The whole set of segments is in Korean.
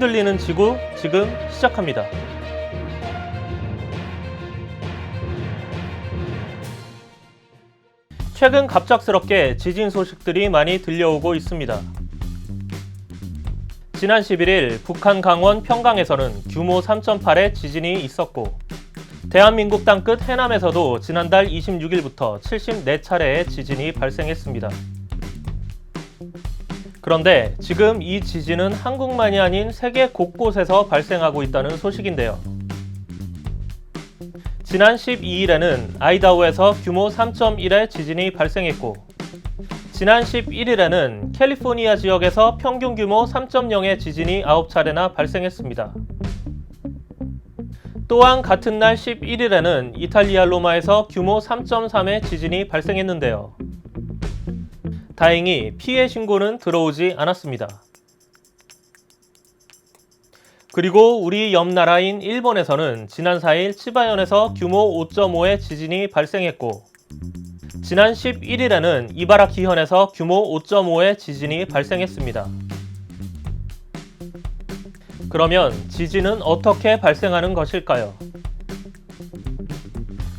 흔들리는 지구 지금 시작합니다. 최근 갑작스럽게 지진 소식들이 많이 들려오고 있습니다. 지난 11일 북한 강원 평강에서는 규모 3.8의 지진이 있었고, 대한민국 땅끝 해남에서도 지난달 26일부터 74차례의 지진이 발생했습니다. 그런데 지금 이 지진은 한국만이 아닌 세계 곳곳에서 발생하고 있다는 소식인데요. 지난 12일에는 아이다호에서 규모 3.1의 지진이 발생했고, 지난 11일에는 캘리포니아 지역에서 평균 규모 3.0의 지진이 9차례나 발생했습니다. 또한 같은 날 11일에는 이탈리아 로마에서 규모 3.3의 지진이 발생했는데요. 다행히 피해 신고는 들어오지 않았습니다. 그리고 우리 옆 나라인 일본에서는 지난 4일 치바현에서 규모 5.5의 지진이 발생했고, 지난 11일에는 이바라키현에서 규모 5.5의 지진이 발생했습니다. 그러면 지진은 어떻게 발생하는 것일까요?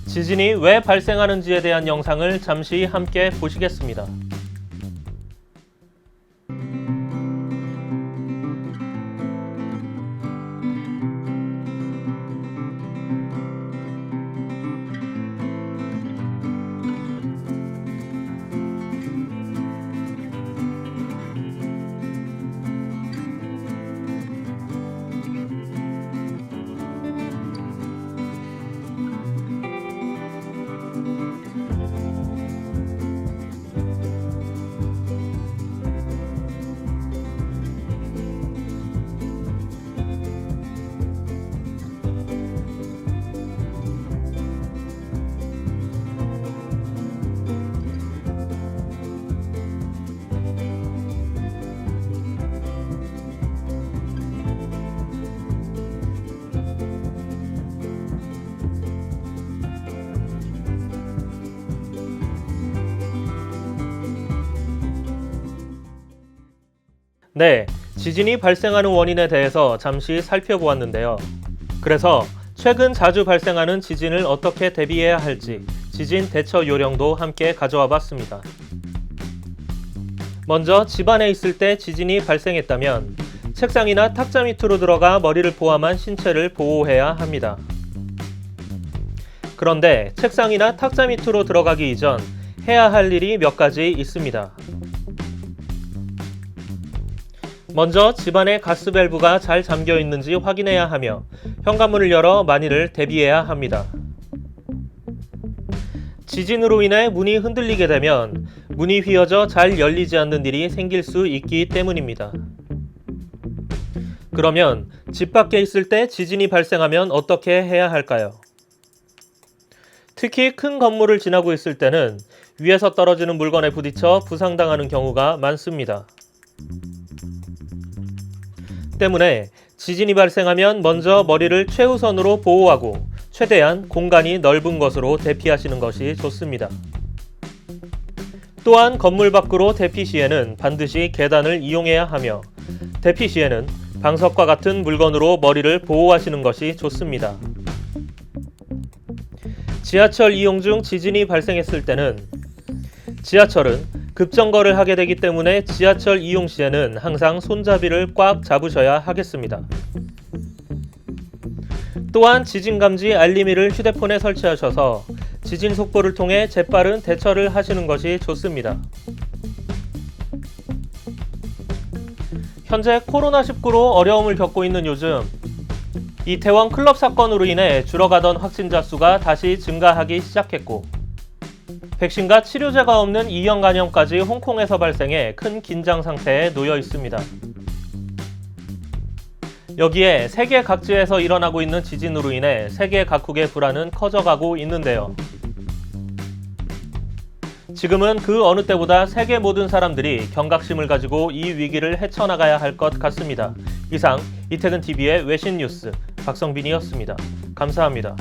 지진이 왜 발생하는지에 대한 영상을 잠시 함께 보시겠습니다. 네, 지진이 발생하는 원인에 대해서 잠시 살펴보았는데요. 그래서 최근 자주 발생하는 지진을 어떻게 대비해야 할지 지진 대처 요령도 함께 가져와 봤습니다. 먼저 집안에 있을 때 지진이 발생했다면 책상이나 탁자 밑으로 들어가 머리를 포함한 신체를 보호해야 합니다. 그런데 책상이나 탁자 밑으로 들어가기 이전 해야 할 일이 몇 가지 있습니다. 먼저 집안의 가스밸브가 잘 잠겨 있는지 확인해야 하며 현관문을 열어 만일을 대비해야 합니다. 지진으로 인해 문이 흔들리게 되면 문이 휘어져 잘 열리지 않는 일이 생길 수 있기 때문입니다. 그러면 집 밖에 있을 때 지진이 발생하면 어떻게 해야 할까요? 특히 큰 건물을 지나고 있을 때는 위에서 떨어지는 물건에 부딪혀 부상당하는 경우가 많습니다. 때문에 지진이 발생하면 먼저 머리를 최우선으로 보호하고 최대한 공간이 넓은 곳으로 대피하시는 것이 좋습니다. 또한 건물 밖으로 대피 시에는 반드시 계단을 이용해야 하며, 대피 시에는 방석과 같은 물건으로 머리를 보호하시는 것이 좋습니다. 지하철 이용 중 지진이 발생했을 때는 지하철은 급정거를 하게 되기 때문에 지하철 이용 시에는 항상 손잡이를 꽉 잡으셔야 하겠습니다. 또한 지진감지 알림이를 휴대폰에 설치하셔서 지진 속보를 통해 재빠른 대처를 하시는 것이 좋습니다. 현재 코로나19로 어려움을 겪고 있는 요즘, 이태원 클럽 사건으로 인해 줄어가던 확진자 수가 다시 증가하기 시작했고, 백신과 치료제가 없는 2형 간염까지 홍콩에서 발생해 큰 긴장 상태에 놓여 있습니다. 여기에 세계 각지에서 일어나고 있는 지진으로 인해 세계 각국의 불안은 커져가고 있는데요. 지금은 그 어느 때보다 세계 모든 사람들이 경각심을 가지고 이 위기를 헤쳐나가야 할 것 같습니다. 이상 이태근TV의 외신 뉴스 박성빈이었습니다. 감사합니다.